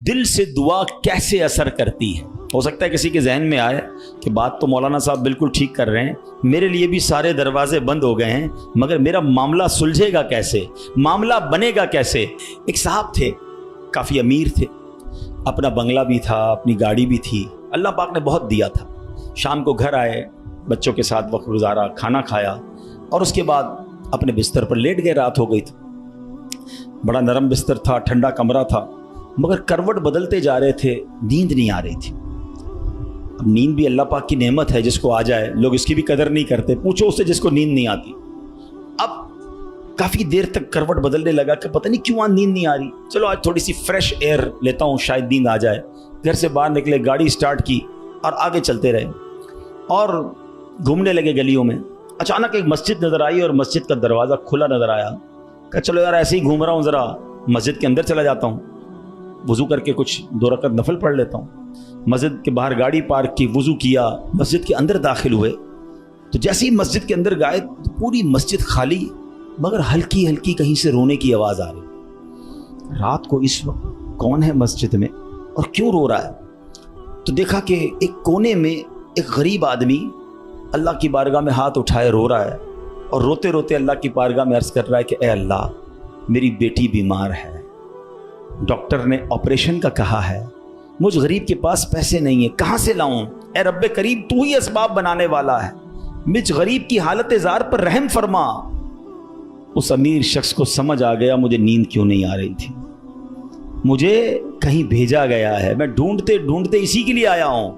دل سے دعا کیسے اثر کرتی ہے؟ ہو سکتا ہے کسی کے ذہن میں آئے کہ بات تو مولانا صاحب بالکل ٹھیک کر رہے ہیں، میرے لیے بھی سارے دروازے بند ہو گئے ہیں، مگر میرا معاملہ سلجھے گا کیسے، معاملہ بنے گا کیسے؟ ایک صاحب تھے، کافی امیر تھے، اپنا بنگلہ بھی تھا، اپنی گاڑی بھی تھی، اللہ پاک نے بہت دیا تھا۔ شام کو گھر آئے، بچوں کے ساتھ وقت گزارا، کھانا کھایا اور اس کے بعد اپنے بستر پر لیٹ گئے۔ رات ہو گئی تھی، بڑا نرم بستر تھا، ٹھنڈا کمرہ تھا، مگر کروٹ بدلتے جا رہے تھے، نیند نہیں آ رہی تھی۔ اب نیند بھی اللہ پاک کی نعمت ہے، جس کو آ جائے لوگ اس کی بھی قدر نہیں کرتے، پوچھو اس سے جس کو نیند نہیں آتی۔ اب کافی دیر تک کروٹ بدلنے لگا کہ پتہ نہیں کیوں نیند نہیں آ رہی، چلو آج تھوڑی سی فریش ایئر لیتا ہوں، شاید نیند آ جائے۔ گھر سے باہر نکلے، گاڑی سٹارٹ کی اور آگے چلتے رہے اور گھومنے لگے گلیوں میں۔ اچانک ایک مسجد نظر آئی اور مسجد کا دروازہ کھلا نظر آیا۔ کہا چلو یار ایسے ہی گھوم رہا ہوں، ذرا مسجد کے اندر چلا جاتا ہوں، وضو کر کے کچھ 2 رکعت نفل پڑھ لیتا ہوں۔ مسجد کے باہر گاڑی پارک کی، وضو کیا، مسجد کے اندر داخل ہوئے تو جیسے ہی مسجد کے اندر گئے پوری مسجد خالی، مگر ہلکی ہلکی کہیں سے رونے کی آواز آ رہی۔ رات کو اس وقت کون ہے مسجد میں اور کیوں رو رہا ہے؟ تو دیکھا کہ ایک کونے میں ایک غریب آدمی اللہ کی بارگاہ میں ہاتھ اٹھائے رو رہا ہے اور روتے روتے اللہ کی بارگاہ میں عرض کر رہا ہے کہ اے اللہ، میری بیٹی بیمار ہے، ڈاکٹر نے آپریشن کا کہا ہے، مجھ غریب کے پاس پیسے نہیں ہیں، کہاں سے لاؤں؟ اے رب کریم، تو ہی اسباب بنانے والا ہے، مجھ غریب کی حالت زار پر رحم فرما۔ اس امیر شخص کو سمجھ آ گیا مجھے نیند کیوں نہیں آ رہی تھی، مجھے کہیں بھیجا گیا ہے، میں ڈھونڈتے ڈھونڈتے اسی کے لیے آیا ہوں۔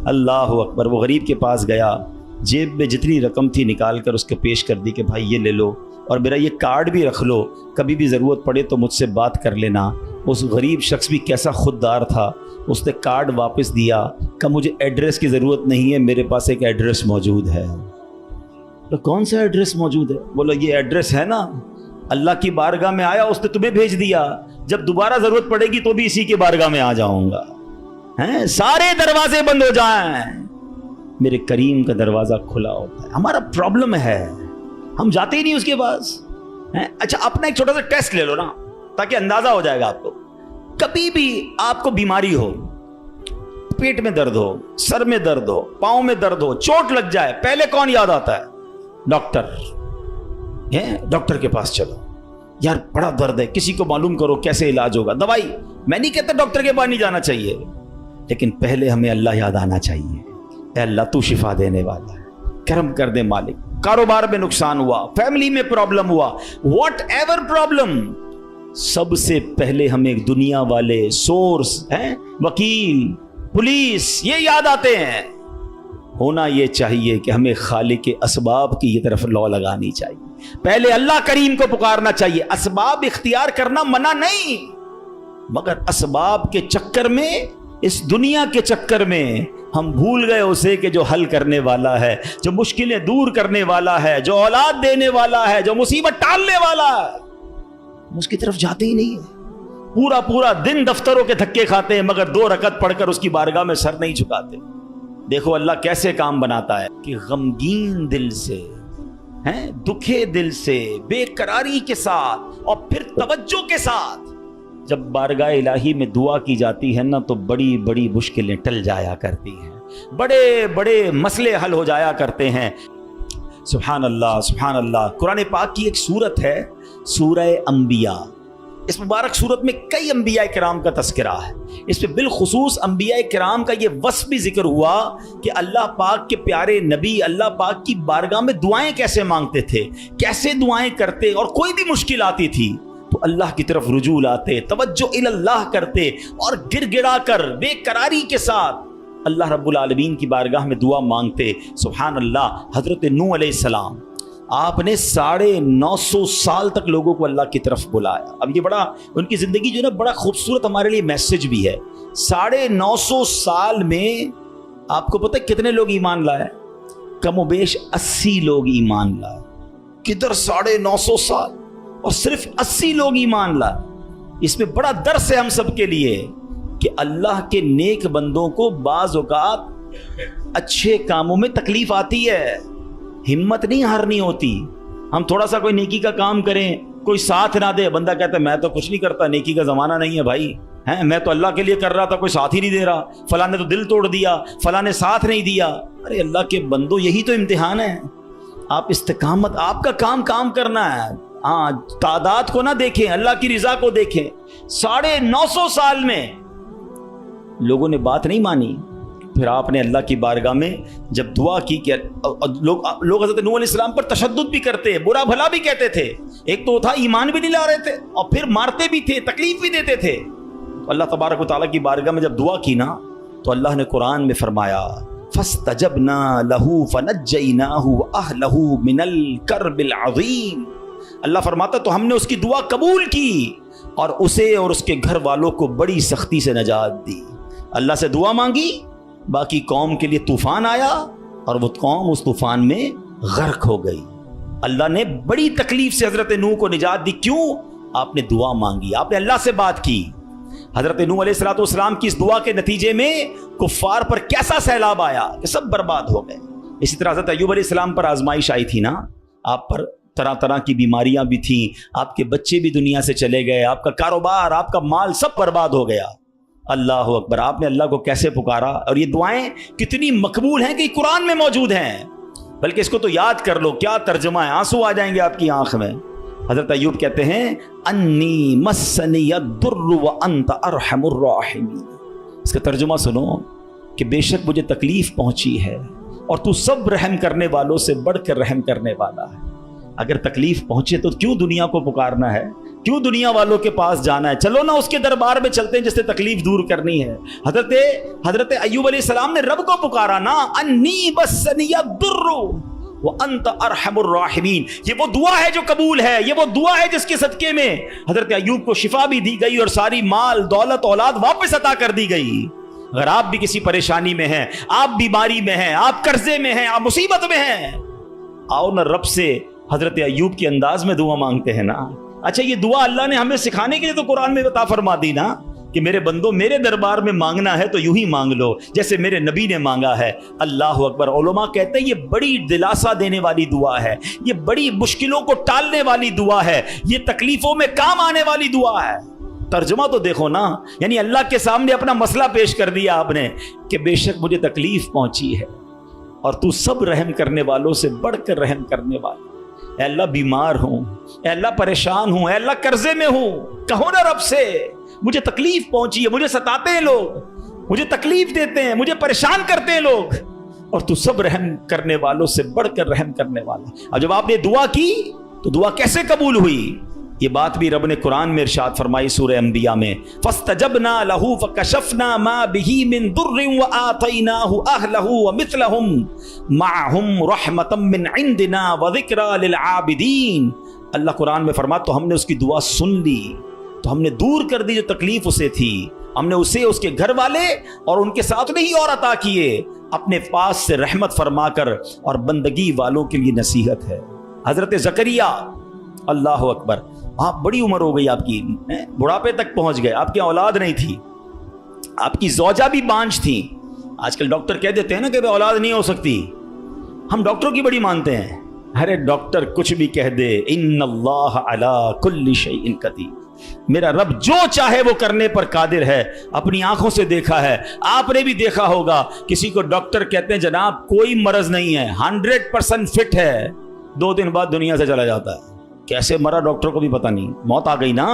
اللہ اکبر۔ وہ غریب کے پاس گیا، جیب میں جتنی رقم تھی نکال کر اس کو پیش کر دی کہ بھائی یہ لے لو اور میرا یہ کارڈ بھی رکھ لو، کبھی بھی ضرورت پڑے تو مجھ سے بات کر لینا۔ اس غریب شخص بھی کیسا خوددار تھا، اس نے کارڈ واپس دیا کہ مجھے ایڈریس کی ضرورت نہیں ہے، میرے پاس ایک ایڈریس موجود ہے۔ تو کون سا ایڈریس موجود ہے؟ بولا یہ ایڈریس ہے نا، اللہ کی بارگاہ میں آیا، اس نے تمہیں بھیج دیا، جب دوبارہ ضرورت پڑے گی تو بھی اسی کی بارگاہ میں آ جاؤں گا۔ سارے دروازے بند ہو جائیں، میرے کریم کا دروازہ کھلا ہوتا ہے۔ ہمارا پرابلم ہے ہم جاتے ہی نہیں اس کے پاس۔ اچھا اپنا ایک چھوٹا سا ٹیسٹ لے لو نا، تاکہ اندازہ ہو جائے گا آپ کو۔ کبھی بھی آپ کو بیماری ہو، پیٹ میں درد ہو، سر میں درد ہو، پاؤں میں درد ہو، چوٹ لگ جائے، پہلے کون یاد آتا ہے؟ ڈاکٹر۔ ڈاکٹر کے پاس چلو، یار بڑا درد ہے، کسی کو معلوم کرو کیسے علاج ہوگا، دوائی۔ میں نہیں کہتا ڈاکٹر کے پاس نہیں جانا چاہیے، لیکن پہلے ہمیں اللہ یاد آنا چاہیے۔ اے اللہ تو شفا دینے والا ہے، کرم کر دے مالک۔ کاروبار میں نقصان ہوا، فیملی میں پرابلم ہوا، واٹ ایور پرابلم، سب سے پہلے ہمیں دنیا والے، سورس ہیں، وکیل، پولیس، یہ یاد آتے ہیں۔ ہونا یہ چاہیے کہ ہمیں خالق کے اسباب کی یہ طرف لو لگانی چاہیے، پہلے اللہ کریم کو پکارنا چاہیے۔ اسباب اختیار کرنا منع نہیں، مگر اسباب کے چکر میں، اس دنیا کے چکر میں ہم بھول گئے اسے کہ جو حل کرنے والا ہے، جو مشکلیں دور کرنے والا ہے، جو اولاد دینے والا ہے، جو مصیبت ٹالنے والا ہے، اس کی طرف جاتے ہی نہیں ہیں۔ پورا پورا دن دفتروں کے دھکے کھاتے ہیں، مگر 2 رکعت پڑھ کر اس کی بارگاہ میں سر نہیں جھکاتے۔ دیکھو اللہ کیسے کام بناتا ہے کہ غمگین دل سے، دکھے دل سے، بے قراری کے ساتھ اور پھر توجہ کے ساتھ جب بارگاہ الہی میں دعا کی جاتی ہے نا، تو بڑی بڑی مشکلیں ٹل جایا کرتی ہیں، بڑے بڑے مسئلے حل ہو جایا کرتے ہیں۔ سبحان اللہ، سبحان اللہ۔ قرآن پاک کی ایک سورت ہے سورہ انبیاء، اس مبارک سورت میں کئی انبیاء کرام کا تذکرہ ہے، اس میں بالخصوص انبیاء کرام کا یہ وصف بھی ذکر ہوا کہ اللہ پاک کے پیارے نبی اللہ پاک کی بارگاہ میں دعائیں کیسے مانگتے تھے، کیسے دعائیں کرتے، اور کوئی بھی مشکل آتی تھی تو اللہ کی طرف رجوع لاتے، توجہ اللہ کرتے اور گر گڑا کر بے قراری کے ساتھ اللہ رب العالمین کی بارگاہ میں دعا مانگتے۔ سبحان اللہ۔ حضرت نوح علیہ السلام، آپ نے 950 سال تک لوگوں کو اللہ کی طرف بلایا۔ اب یہ بڑا، ان کی زندگی جو ہے نا، بڑا خوبصورت ہمارے لیے میسج بھی ہے۔ 950 سال میں آپ کو پتہ کتنے لوگ ایمان لائے؟ کم و بیش 80 لوگ ایمان لائے۔ کدھر 950 سال اور صرف 80 لوگ ایمان لائے؟ اس میں بڑا درس ہے ہم سب کے لیے کہ اللہ کے نیک بندوں کو بعض اوقات اچھے کاموں میں تکلیف آتی ہے، ہمت نہیں ہارنی ہوتی۔ ہم تھوڑا سا کوئی نیکی کا کام کریں، کوئی ساتھ نہ دے، بندہ کہتا ہے میں تو کچھ نہیں کرتا، نیکی کا زمانہ نہیں ہے بھائی، ہیں میں تو اللہ کے لیے کر رہا تھا، کوئی ساتھ ہی نہیں دے رہا، فلاں نے تو دل توڑ دیا، فلاں نے ساتھ نہیں دیا۔ ارے اللہ کے بندو، یہی تو امتحان ہے۔ آپ استقامت، آپ کا کام کرنا ہے۔ ہاں، تعداد کو نہ دیکھیں، اللہ کی رضا کو دیکھیں۔ 950 سال میں لوگوں نے بات نہیں مانی، پھر آپ نے اللہ کی بارگاہ میں جب دعا کی کہ لوگ حضرت نوح علیہ السلام پر تشدد بھی کرتے، برا بھلا بھی کہتے تھے، ایک تو تھا ایمان بھی نہیں لا رہے تھے اور پھر مارتے بھی تھے، تکلیف بھی دیتے تھے۔ تو اللہ تبارک و تعالیٰ کی بارگاہ میں جب دعا کی نا تو اللہ نے قرآن میں فرمایا فَاسْتَجَبْنَا لَهُ فَنَجَّيْنَاهُ وَأَهْلَهُ مِنَ الْكَرْبِ الْعَظِيمِ۔ اللہ فرماتا تو ہم نے اس کی دعا قبول کی اور اسے اور اس کے گھر والوں کو بڑی سختی سے نجات دی۔ اللہ سے دعا مانگی، باقی قوم کے لیے طوفان آیا اور وہ قوم اس طوفان میں غرق ہو گئی۔ اللہ نے بڑی تکلیف سے حضرت نوح کو نجات دی۔ کیوں؟ آپ نے دعا مانگی، آپ نے اللہ سے بات کی۔ حضرت نوح علیہ السلام کی اس دعا کے نتیجے میں کفار پر کیسا سیلاب آیا کہ سب برباد ہو گئے۔ اسی طرح حضرت ایوب علیہ السلام پر آزمائش آئی تھی نا، آپ پر طرح طرح کی بیماریاں بھی تھیں، آپ کے بچے بھی دنیا سے چلے گئے، آپ کا کاروبار، آپ کا مال سب برباد ہو گیا۔ اللہ اکبر، آپ نے اللہ کو کیسے پکارا، اور یہ دعائیں کتنی مقبول ہیں کہ قرآن میں موجود ہیں۔ بلکہ اس کو تو یاد کر لو، کیا ترجمہ ہے، آنسو آ جائیں گے آپ کی آنکھ میں۔ حضرت ایوب کہتے ہیں انی مسنی الضر وانت ارحم الراحمین۔ اس کا ترجمہ سنو کہ بے شک مجھے تکلیف پہنچی ہے اور تو سب رحم کرنے والوں سے بڑھ کر رحم کرنے والا ہے۔ اگر تکلیف پہنچے تو کیوں دنیا کو پکارنا ہے، کیوں دنیا والوں کے پاس جانا ہے؟ چلو نا اس کے دربار میں چلتے ہیں جس سے تکلیف دور کرنی ہے۔ حضرت ایوب علیہ السلام نے رب کو پکارا نا، انی مسنی الضر وانت ارحم الراحمین۔ یہ وہ دعا ہے جو قبول ہے، یہ وہ دعا ہے جس کے صدقے میں حضرت ایوب کو شفا بھی دی گئی اور ساری مال دولت اولاد واپس عطا کر دی گئی۔ اگر آپ بھی کسی پریشانی میں ہیں، آپ بیماری میں ہیں، آپ قرضے میں ہیں، آپ مصیبت میں ہیں، آؤ نا رب سے حضرت ایوب کے انداز میں دعا مانگتے ہیں نا۔ اچھا، یہ دعا اللہ نے ہمیں سکھانے کے لیے تو قرآن میں عطا فرما دی نا کہ میرے بندو میرے دربار میں مانگنا ہے تو یوں ہی مانگ لو جیسے میرے نبی نے مانگا ہے۔ اللہ اکبر۔ علماء کہتے ہیں یہ بڑی دلاسا دینے والی دعا ہے، یہ بڑی مشکلوں کو ٹالنے والی دعا ہے، یہ تکلیفوں میں کام آنے والی دعا ہے۔ ترجمہ تو دیکھو نا، یعنی اللہ کے سامنے اپنا مسئلہ پیش کر دیا آپ نے کہ بے شک مجھے تکلیف پہنچی ہے اور تو سب رحم کرنے والوں سے بڑھ کر رحم کرنے والا۔ اے اللہ بیمار ہوں، اے اللہ پریشان ہوں، اے اللہ قرضے میں ہوں، کہو نا رب سے مجھے تکلیف پہنچی ہے، مجھے ستاتے ہیں لوگ، مجھے تکلیف دیتے ہیں، مجھے پریشان کرتے ہیں لوگ، اور تو سب رحم کرنے والوں سے بڑھ کر رحم کرنے والا۔ اور جب آپ نے دعا کی تو دعا کیسے قبول ہوئی؟ یہ بات بھی رب نے قرآن میں ارشاد فرمائی سورہ انبیاء میں، فَاسْتَجَبْنَا لَهُ فَكَشَفْنَا مَا بِهِ مِن ضُرٍّ وَآتَيْنَاهُ أَهْلَهُ وَمِثْلَهُمْ مَعَهُمْ رَحْمَةً مِّنْ عِنْدِنَا وَذِكْرَىٰ لِلْعَابِدِينَ۔ اللہ قرآن میں فرماتا تو ہم نے اس کی دعا سن لی، تو ہم نے دور کر دی جو تکلیف اسے تھی، ہم نے اسے اس کے گھر والے اور ان کے ساتھ نہیں اور عطا کیے، اپنے پاس سے رحمت فرما کر، اور بندگی والوں کے لیے نصیحت ہے۔ حضرت زکریا، اللہ اکبر، آپ بڑی عمر ہو گئی آپ کی، بڑھاپے تک پہنچ گئے، آپ کی اولاد نہیں تھی، آپ کی زوجہ بھی بانجھ تھی۔ آج کل ڈاکٹر کہہ دیتے ہیں نا کہ اولاد نہیں ہو سکتی، ہم ڈاکٹروں کی بڑی مانتے ہیں۔ ارے ڈاکٹر کچھ بھی کہہ دے، ان اللہ علی کل شیء قدیر، میرا رب جو چاہے وہ کرنے پر قادر ہے۔ اپنی آنکھوں سے دیکھا ہے، آپ نے بھی دیکھا ہوگا، کسی کو ڈاکٹر کہتے ہیں جناب کوئی مرض نہیں ہے، 100% فٹ ہے، 2 دن بعد دنیا سے چلا جاتا ہے۔ کیسے مرا ڈاکٹر کو بھی پتہ نہیں، موت آ گئی نا۔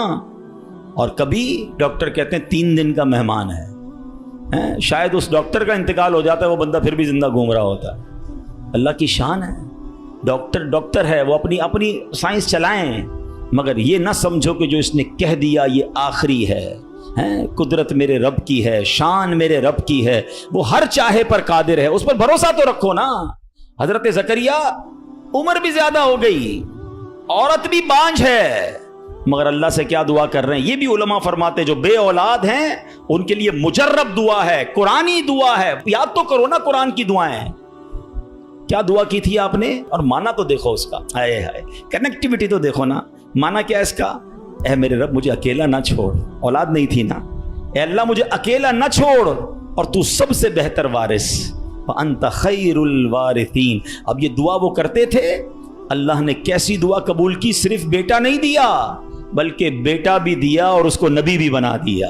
اور کبھی ڈاکٹر کہتے ہیں 3 دن کا مہمان ہے، شاید اس ڈاکٹر کا انتقال ہو جاتا ہے، وہ بندہ پھر بھی زندہ گھوم رہا ہوتا ہے۔ اللہ کی شان ہے، ڈاکٹر ہے، وہ اپنی سائنس چلائیں، مگر یہ نہ سمجھو کہ جو اس نے کہہ دیا یہ آخری ہے۔ قدرت میرے رب کی ہے، شان میرے رب کی ہے، وہ ہر چاہے پر قادر ہے، اس پر بھروسہ تو رکھو نا۔ حضرت زکریا عمر بھی زیادہ ہو گئی، عورت بھی بانجھ ہے، مگر اللہ سے کیا دعا کر رہے ہیں؟ یہ بھی علماء فرماتے جو بے اولاد ہیں ان کے لیے مجرب دعا ہے، قرآنی دعا ہے۔ یاد تو کرو نا قرآن کی دعائیں، کیا دعا کی تھی آپ نے، اور مانا تو دیکھو اس کا، ہائے ہائے کنیکٹیوٹی تو دیکھو نا۔ مانا کیا اس کا؟ اے میرے رب مجھے اکیلا نہ چھوڑ، اولاد نہیں تھی نا، اے اللہ مجھے اکیلا نہ چھوڑ، اور تو سب سے بہتر وارث، وَأَنْتَ خَيْرُ الْوَارِثِينَ۔ اب یہ دعا وہ کرتے تھے، اللہ نے کیسی دعا قبول کی، صرف بیٹا نہیں دیا بلکہ بیٹا بھی دیا اور اس کو نبی بھی بنا دیا۔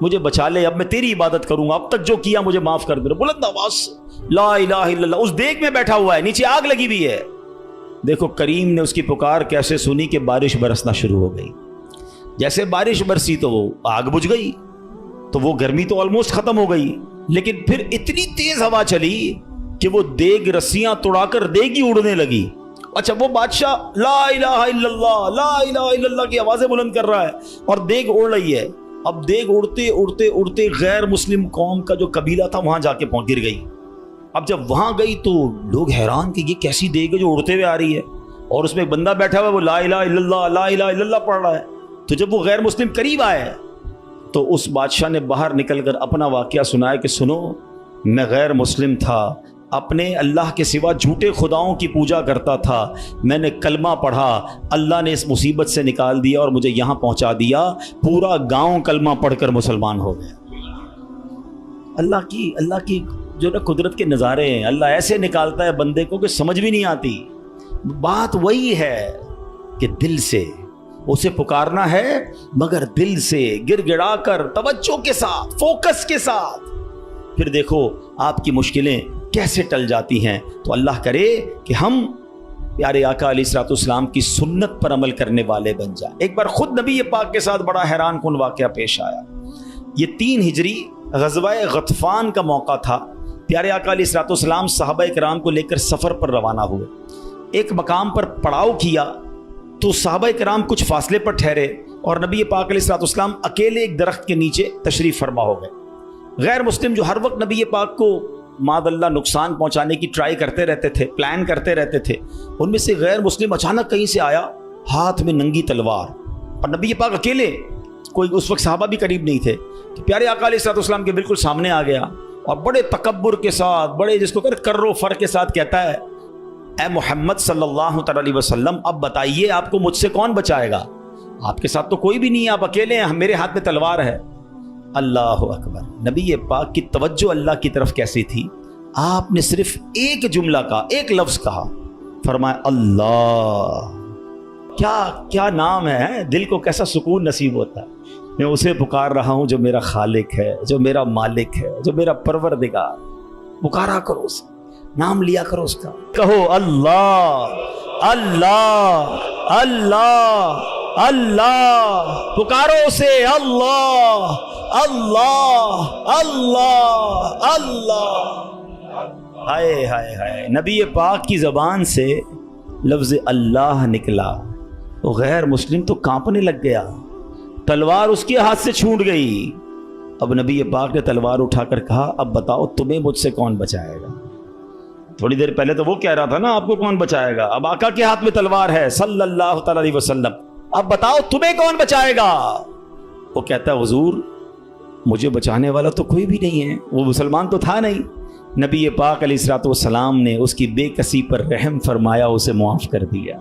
مجھے بچا لے, اب میں تیری عبادت کروں گا, اب تک جو کیا مجھے معاف کر دے. بلند آواز سے لا الہ الا اللہ. اس دیگ میں بیٹھا ہوا ہے, نیچے آگ لگی ہوئی ہے. دیکھو کریم نے اس کی پکار کیسے سنی کہ بارش برسنا شروع ہو گئی. جیسے بارش برسی تو وہ آگ بجھ گئی, تو وہ گرمی تو آلموسٹ ختم ہو گئی, لیکن پھر اتنی تیز ہوا چلی کہ وہ دیگ رسیاں توڑا کر دیگ ہی اڑنے لگی. اچھا وہ بادشاہ لا الہ الا اللہ لا الہ الا اللہ کی آوازیں بلند کر رہا ہے اور دیگ اڑ رہی ہے. اب دیگ اڑتے اڑتے اڑتے غیر مسلم قوم کا جو قبیلہ تھا وہاں جا کے پہنچ گر گئی. اب جب وہاں گئی تو لوگ حیران کہ یہ کیسی دیگ ہے جو اڑتے ہوئے آ رہی ہے, اور اس میں ایک بندہ بیٹھا ہوا ہے وہ لا الہ الا اللہ لا الہ الا اللہ پڑھ رہا ہے. تو جب وہ غیر مسلم قریب آئے تو اس بادشاہ نے باہر نکل کر اپنا واقعہ سنایا کہ سنو, میں غیر مسلم تھا, اپنے اللہ کے سوا جھوٹے خداؤں کی پوجا کرتا تھا, میں نے کلمہ پڑھا, اللہ نے اس مصیبت سے نکال دیا اور مجھے یہاں پہنچا دیا, پورا گاؤں کلمہ پڑھ کر مسلمان ہو گیا. اللہ کی جو نا قدرت کے نظارے ہیں, اللہ ایسے نکالتا ہے بندے کو کہ سمجھ بھی نہیں آتی. بات وہی ہے کہ دل سے اسے پکارنا ہے, مگر دل سے گر گڑا کر توجہ کے ساتھ فوکس کے ساتھ. پھر دیکھو آپ کی مشکلیں کیسے ٹل جاتی ہیں. تو اللہ کرے کہ ہم پیارے آقا علیہ الصلوۃ والسلام کی سنت پر عمل کرنے والے بن جائیں. ایک بار خود نبی پاک کے ساتھ بڑا حیران کن واقعہ پیش آیا. یہ 3 ہجری غزوہ غطفان کا موقع تھا. پیارے آقا علیہ الصلوۃ والسلام صحابہ کرام کو لے کر سفر پر روانہ ہوئے. ایک مقام پر پڑاؤ کیا تو صحابہ کرام کچھ فاصلے پر ٹھہرے اور نبی پاک علیہ الصلوۃ والسلام اکیلے ایک درخت کے نیچے تشریف فرما ہو گئے. غیر مسلم جو ہر وقت نبی پاک کو معاذ اللہ نقصان پہنچانے کی ٹرائی کرتے رہتے تھے, پلان کرتے رہتے تھے, ان میں سے غیر مسلم اچانک کہیں سے آیا ہاتھ میں ننگی تلوار, اور نبی پاک اکیلے, کوئی اس وقت صحابہ بھی قریب نہیں تھے. تو پیارے آقا علیہ الصلوۃ والسلام کے بالکل سامنے آ گیا اور بڑے تکبر کے ساتھ, بڑے جس کو کر و فر کے ساتھ کہتا ہے, اے محمد صلی اللہ تعالی علیہ وسلم, اب بتائیے آپ کو مجھ سے کون بچائے گا؟ آپ کے ساتھ تو کوئی بھی نہیں ہے, آپ اکیلے ہیں, میرے ہاتھ میں تلوار ہے. اللہ اکبر. نبی پاک کی توجہ اللہ کی طرف کیسی تھی, آپ نے صرف ایک جملہ کا, ایک لفظ کہا, فرمایا اللہ. کیا نام ہے, دل کو کیسا سکون نصیب ہوتا ہے. میں اسے پکار رہا ہوں جو میرا خالق ہے, جو میرا مالک ہے, جو میرا پروردگار. پکارا کرو اسے, نام لیا کرو اس کا, کہو اللہ اللہ اللہ اللہ, پکارو اسے اللہ اللہ اللہ اللہ. ہائے ہائے ہائے, نبی پاک کی زبان سے لفظ اللہ نکلا تو غیر مسلم تو کانپنے لگ گیا, تلوار اس کے ہاتھ سے چھوٹ گئی. اب نبی پاک نے تلوار اٹھا کر کہا, اب بتاؤ تمہیں مجھ سے کون بچائے گا؟ تھوڑی دیر پہلے تو وہ کہہ رہا تھا نا آپ کو کون بچائے گا, اب آقا کے ہاتھ میں تلوار ہے صلی اللہ تعالی علیہ وسلم, اب بتاؤ تمہیں کون بچائے گا؟ وہ کہتا ہے حضور مجھے بچانے والا تو کوئی بھی نہیں ہے, وہ مسلمان تو تھا نہیں. نبی پاک علیہ الصلوۃ والسلام نے اس کی بے کسی پر رحم فرمایا, اسے معاف کر دیا.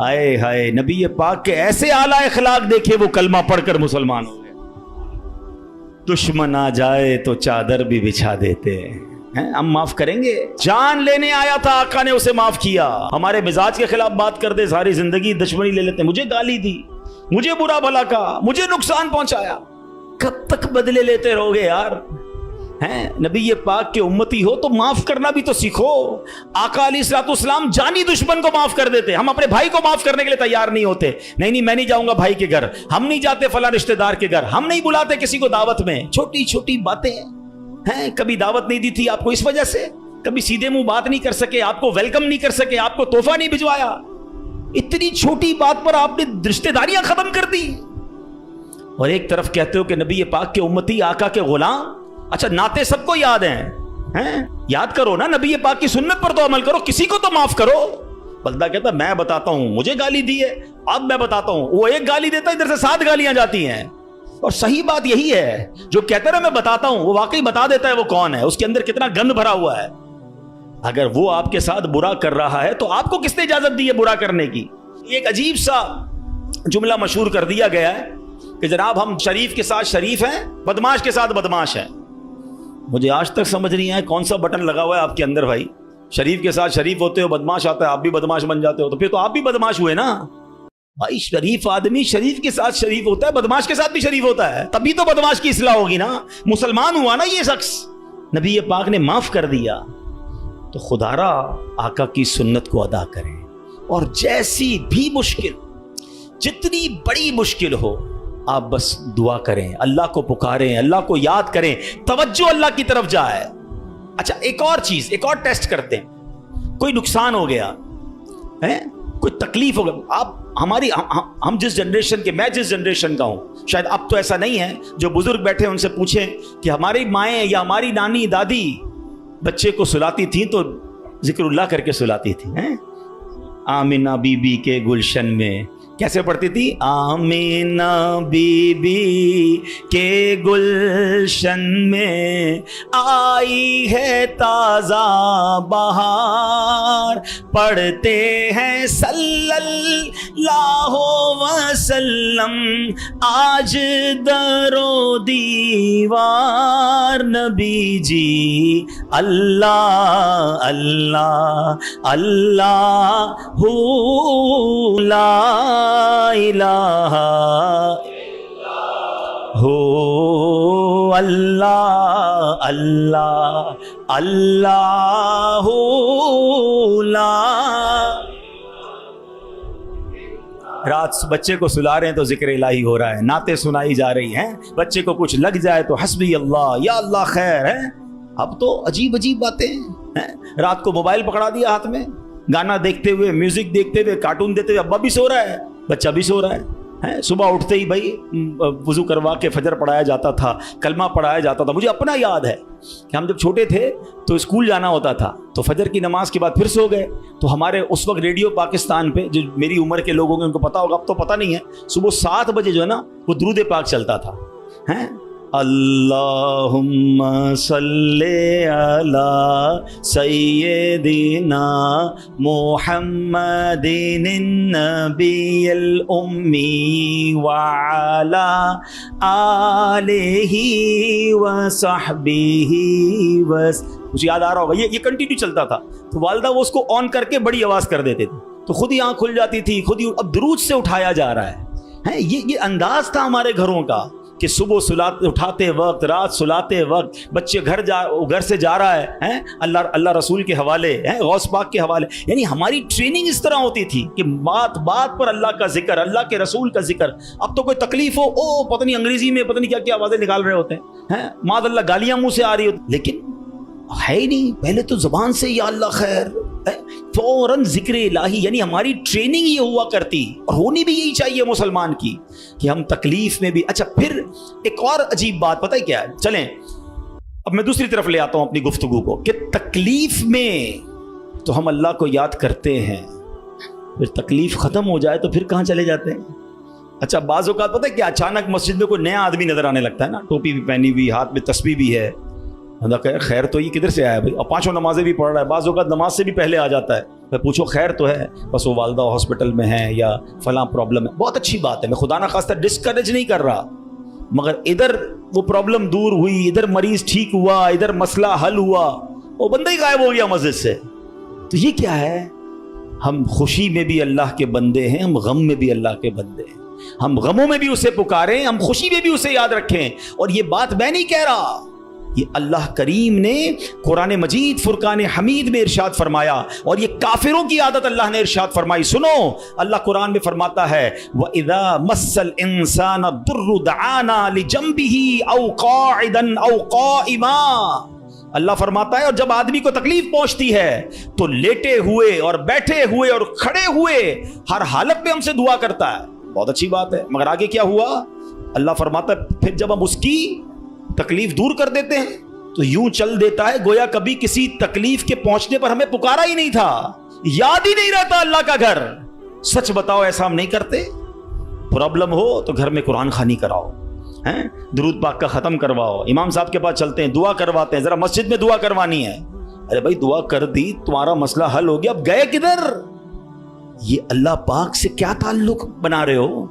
آئے ہائے, نبی پاک کے ایسے اعلیٰ اخلاق دیکھے, وہ کلمہ پڑھ کر مسلمان ہو گئے. دشمن آ جائے تو چادر بھی بچھا دیتے ہیں, ہم معاف کریں گے. جان لینے آیا تھا, آقا نے اسے معاف کیا. ہمارے مزاج کے خلاف بات کر دے, ساری زندگی دشمنی لے لیتے, مجھے گالی دی, مجھے برا بھلا کہا, مجھے نقصان پہنچایا. کب تک بدلے لیتے رہو گے یار؟ نبی پاک کے امتی ہو تو معاف کرنا بھی تو سیکھو. آقا علیہ الصلوۃ والسلام جانی دشمن کو معاف کر دیتے, ہم اپنے بھائی کو معاف کرنے کے لیے تیار نہیں ہوتے. نہیں میں نہیں جاؤں گا بھائی کے گھر, ہم نہیں جاتے فلاں رشتہ دار کے گھر, ہم نہیں بلاتے کسی کو دعوت میں. چھوٹی چھوٹی باتیں ہیں, کبھی دعوت نہیں دی تھی آپ کو اس وجہ سے, کبھی سیدھے منہ بات نہیں کر سکے, آپ کو ویلکم نہیں کر سکے, آپ کو تحفہ نہیں بھجوایا, اتنی چھوٹی بات پر آپ نے رشتہ داریاں ختم کر دی. اور ایک طرف کہتے ہو کہ نبی پاک کے امتی, آقا کے غلام. اچھا نعتیں سب کو یاد ہیں, یاد کرو نا, نبی پاک کی سنت پر تو عمل کرو, کسی کو تو معاف کرو. بندہ کہتا میں بتاتا ہوں, مجھے گالی دی ہے, اب میں بتاتا ہوں. وہ ایک گالی دیتا ہے, ادھر سے 7 گالیاں جاتی ہیں. اور صحیح بات یہی ہے, جو کہتا ہے میں بتاتا ہوں, وہ واقعی بتا دیتا ہے وہ کون ہے, اس کے اندر کتنا گند بھرا ہوا ہے. اگر وہ آپ کے ساتھ برا کر رہا ہے تو آپ کو کس نے اجازت دی ہے برا کرنے کی؟ ایک عجیب سا جملہ مشہور کر دیا گیا ہے کہ جناب ہم شریف کے ساتھ شریف ہیں, بدماش کے ساتھ بدماش ہیں. مجھے آج تک سمجھ نہیں آیا کون سا بٹن لگا ہوا ہے آپ کے اندر بھائی. شریف کے ساتھ شریف ہوتے ہو, بدماش آتا ہے آپ بھی بدماش بن جاتے ہو, تو پھر تو آپ بھی بدماش ہوئے نا. بھائی شریف آدمی شریف کے ساتھ شریف ہوتا ہے، بدماش کے ساتھ بھی شریف ہوتا ہے، تبھی تو بدماش کی اصلاح ہوگی نا، مسلمان ہوا نا یہ شخص، نبی پاک نے معاف کر دیا۔ تو خدا را آقا کی سنت کو ادا کریں، اور جیسی بھی مشکل، جتنی بڑی مشکل ہو، آپ بس دعا کریں، اللہ کو پکاریں، اللہ کو یاد کریں، توجہ اللہ کی طرف جائے۔ اچھا ایک اور چیز، ایک اور ٹیسٹ کرتے ہیں، کوئی نقصان ہو گیا ہے، کوئی تکلیف ہو گیا، آپ ہماری ہم جس جنریشن کے، میں جس جنریشن کا ہوں، شاید اب تو ایسا نہیں ہے، جو بزرگ بیٹھے ان سے پوچھیں کہ ہماری مائیں یا ہماری نانی دادی بچے کو سلاتی تھیں تو ذکر اللہ کر کے سلاتی تھیں، آمینہ بی بی کے گلشن میں کیسے پڑھتی تھی؟ آمینہ بی بی کے گلشن میں آئی ہے تازہ بہار، پڑھتے ہیں صلی اللہ وسلم آج در و دیوار، نبی جی اللہ اللہ اللہ لا الہ ہو اللہ اللہ اللہ لا۔ رات بچے کو سلا رہے ہیں تو ذکر الہی ہو رہا ہے، نعتیں سنائی جا رہی ہیں، بچے کو کچھ لگ جائے تو حسبی اللہ یا اللہ خیر ہے۔ اب تو عجیب عجیب باتیں ہیں، رات کو موبائل پکڑا دیا ہاتھ میں، گانا دیکھتے ہوئے، میوزک دیکھتے ہوئے، کارٹون دیکھتے ہوئے، ابا بھی سو رہا ہے، بچہ بھی سو رہا ہے۔ صبح اٹھتے ہی بھائی وضو کروا کے فجر پڑھایا جاتا تھا، کلمہ پڑھایا جاتا تھا۔ مجھے اپنا یاد ہے کہ ہم جب چھوٹے تھے تو اسکول جانا ہوتا تھا، تو فجر کی نماز کے بعد پھر سو گئے، تو ہمارے اس وقت ریڈیو پاکستان پہ، جو میری عمر کے لوگ ہوں گے ان کو پتا ہوگا، اب تو پتہ نہیں ہے، صبح 7 بجے جو ہے نا وہ درود پاک چلتا تھا، اللہم صلی علی سیدنا محمد النبی الامی وعلی آلہ وصحبہ مجھے یاد آ رہا ہوگا، یہ کنٹینیو چلتا تھا، تو والدہ وہ اس کو آن کر کے بڑی آواز کر دیتے تھے، تو خود ہی آنکھ کھل جاتی تھی، خود ہی اب درود سے اٹھایا جا رہا ہے۔ یہ انداز تھا ہمارے گھروں کا کہ صبح اٹھاتے وقت، رات سلاتے وقت، بچے گھر سے جا رہا ہے اللہ رسول کے حوالے، غوث پاک کے حوالے، یعنی ہماری ٹریننگ اس طرح ہوتی تھی کہ بات بات پر اللہ کا ذکر، اللہ کے رسول کا ذکر۔ اب تو کوئی تکلیف ہو، پتہ نہیں انگریزی میں پتہ نہیں کیا کیا آوازیں نکال رہے ہوتے ہیں، معاذ اللہ گالیاں منہ سے آ رہی ہوتی، لیکن ہے ہی نہیں، پہلے تو زبان سے یا اللہ خیر، فوراً ذکر الہی، یعنی ہماری ٹریننگ یہ ہوا کرتی، اور ہونی بھی یہی چاہیے مسلمان کی، کہ ہم تکلیف میں بھی۔ اچھا پھر ایک اور عجیب بات پتہ ہے کیا ہے، چلیں اب میں دوسری طرف لے آتا ہوں اپنی گفتگو کو، کہ تکلیف میں تو ہم اللہ کو یاد کرتے ہیں، پھر تکلیف ختم ہو جائے تو پھر کہاں چلے جاتے ہیں؟ اچھا بعض اوقات پتہ ہے کہ اچانک مسجد میں کوئی نیا آدمی نظر آنے لگتا ہے نا، ٹوپی بھی پہنی ہوئی، ہاتھ میں تسبیح بھی ہے، خیر تو یہ کدھر سے آیا بھائی، اور 5 نمازیں بھی پڑھ رہا ہے، بعض اوقات نماز سے بھی پہلے آ جاتا ہے، میں پوچھو خیر تو ہے، بس وہ والدہ ہاسپٹل میں ہے یا فلاں پرابلم ہے، بہت اچھی بات ہے، میں خدا نہ خواستہ ڈسکریج نہیں کر رہا، مگر ادھر وہ پرابلم دور ہوئی، ادھر مریض ٹھیک ہوا، ادھر مسئلہ حل ہوا، وہ بندہ ہی غائب ہو گیا مسجد سے، تو یہ کیا ہے؟ ہم خوشی میں بھی اللہ کے بندے ہیں، ہم غم میں بھی اللہ کے بندے ہیں، ہم غموں میں بھی اسے پکاریں، ہم خوشی میں بھی اسے یاد رکھیں۔ اور یہ بات میں نہیں کہہ رہا، یہ اللہ کریم نے قرآن مجید فرقان حمید میں ارشاد فرمایا، اور یہ کافروں کی عادت اللہ نے ارشاد فرمائی۔ سنو، اللہ قرآن میں فرماتا ہے وَإِذَا مَسَّ الْإِنسَانَ الضُّرُّ دَعَانَا لِجَنبِهِ أَوْ قَاعِدًا أَوْ قَائِمًا، اللہ فرماتا ہے اور جب آدمی کو تکلیف پہنچتی ہے تو لیٹے ہوئے اور بیٹھے ہوئے اور کھڑے ہوئے ہر حالت میں ہم سے دعا کرتا ہے۔ بہت اچھی بات ہے، مگر آگے کیا ہوا؟ اللہ فرماتا ہے پھر جب ہم اس کی تکلیف دور کر دیتے ہیں تو یوں چل دیتا ہے گویا کبھی کسی تکلیف کے پہنچنے پر ہمیں پکارا ہی نہیں تھا، یاد ہی نہیں رہتا اللہ کا گھر۔ سچ بتاؤ ایسا ہم نہیں کرتے؟ پرابلم ہو تو گھر میں قرآن خوانی کراؤ، درود پاک کا ختم کرواؤ، امام صاحب کے پاس چلتے ہیں، دعا کرواتے ہیں، ذرا مسجد میں دعا کروانی ہے۔ ارے بھائی دعا کر دی، تمہارا مسئلہ حل ہو گیا، اب گئے کدھر؟ یہ اللہ پاک سے کیا تعلق بنا رہے ہو؟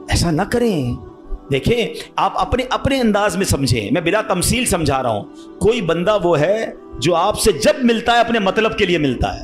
ایسا نہ کریں۔ دیکھیں آپ اپنے انداز میں سمجھیں، میں بلا تمثیل سمجھا رہا ہوں۔ کوئی بندہ وہ ہے جو آپ سے جب ملتا ہے اپنے مطلب کے لیے ملتا ہے،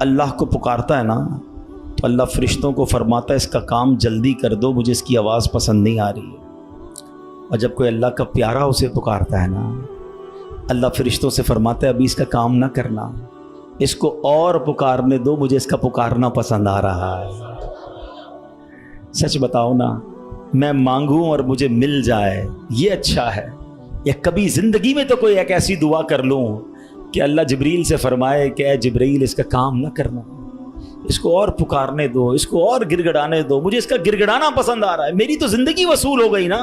اللہ کو پکارتا ہے نا تو اللہ فرشتوں کو فرماتا ہے اس کا کام جلدی کر دو، مجھے اس کی آواز پسند نہیں آ رہی ہے۔ اور جب کوئی اللہ کا پیارا اسے پکارتا ہے نا، اللہ فرشتوں سے فرماتا ہے ابھی اس کا کام نہ کرنا، اس کو اور پکارنے دو، مجھے اس کا پکارنا پسند آ رہا ہے۔ سچ بتاؤ نا، میں مانگوں اور مجھے مل جائے یہ اچھا ہے، یا کبھی زندگی میں تو کوئی ایک ایسی دعا کر لوں کہ اللہ جبریل سے فرمائے کہ اے جبریل اس کا کام نہ کرنا، اس کو اور پکارنے دو، اس کو اور گڑگڑانے دو، مجھے اس کا گڑگڑانا پسند آ رہا ہے۔ میری تو زندگی وصول ہو گئی نا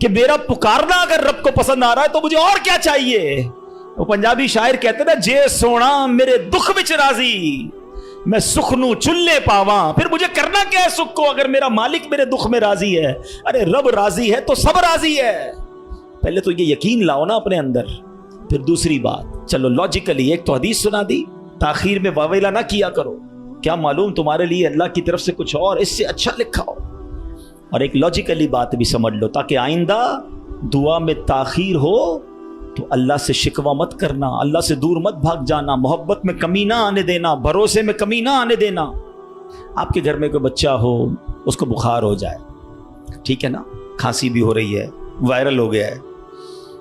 کہ میرا پکارنا اگر رب کو پسند آ رہا ہے تو مجھے اور کیا چاہیے۔ وہ پنجابی شاعر کہتے نا، جے سونا میرے دکھ وچ راضی، میں سکھ نو چلے پاواں، پھر مجھے کرنا کیا ہے سکھ کو اگر میرا مالک میرے دکھ میں راضی ہے۔ ارے رب راضی ہے تو سب راضی ہے۔ پہلے تو یہ یقین لاؤ نا اپنے اندر، پھر دوسری بات چلو لاجیکلی ایک تو حدیث سنا دی، تاخیر میں واویلا نہ کیا کرو، کیا معلوم تمہارے لیے اللہ کی طرف سے کچھ اور اس سے اچھا لکھا ہو، اور ایک لاجیکلی بات بھی سمجھ لو تاکہ آئندہ دعا میں تاخیر ہو تو اللہ سے شکوہ مت کرنا، اللہ سے دور مت بھاگ جانا، محبت میں کمی نہ آنے دینا، بھروسے میں کمی نہ آنے دینا۔ آپ کے گھر میں کوئی بچہ ہو، اس کو بخار ہو جائے، ٹھیک ہے نا، کھانسی بھی ہو رہی ہے، وائرل ہو گیا ہے،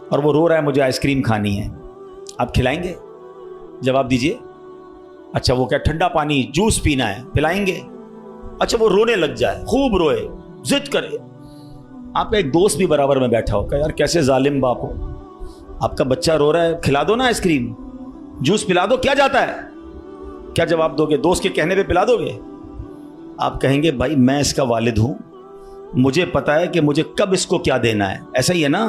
اور وہ رو رہا ہے مجھے آئس کریم کھانی ہے، آپ کھلائیں گے؟ جواب دیجئے۔ اچھا وہ کیا ٹھنڈا پانی جوس پینا ہے، پلائیں گے؟ اچھا وہ رونے لگ جائے، خوب روئے، ضد کرے، آپ کا ایک دوست بھی برابر میں بیٹھا ہو کہ یار کیسے ظالم باپ ہو، آپ کا بچہ رو رہا ہے، کھلا دو نا آئس کریم، جوس پلا دو، کیا جاتا ہے؟ کیا جواب دو گے؟ دوست کے کہنے پہ پلا دو گے؟ آپ کہیں گے بھائی میں اس کا والد ہوں، مجھے پتا ہے کہ مجھے کب اس کو کیا دینا ہے، ایسا ہی ہے نا؟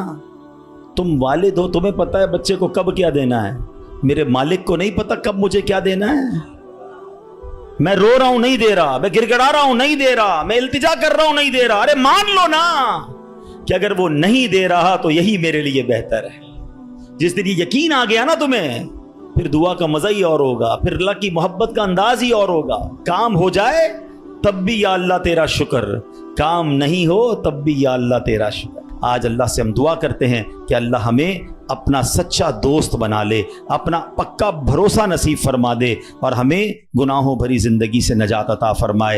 تم والد ہو، تمہیں پتا ہے بچے کو کب کیا دینا ہے، میرے مالک کو نہیں پتا کب مجھے کیا دینا ہے؟ میں رو رہا ہوں نہیں دے رہا، میں گڑگڑا رہا ہوں نہیں دے رہا، میں التجا کر رہا ہوں نہیں دے رہا، ارے مان لو نا کہ اگر وہ نہیں دے رہا تو یہی میرے لیے بہتر ہے۔ جس دن یہ یقین آ گیا نا تمہیں، پھر دعا کا مزہ ہی اور ہوگا، پھر اللہ کی محبت کا انداز ہی اور ہوگا۔ کام ہو جائے تب بھی یا اللہ تیرا شکر، کام نہیں ہو تب بھی یا اللہ تیرا شکر۔ آج اللہ سے ہم دعا کرتے ہیں کہ اللہ ہمیں اپنا سچا دوست بنا لے، اپنا پکا بھروسہ نصیب فرما دے، اور ہمیں گناہوں بھری زندگی سے نجات عطا فرمائے۔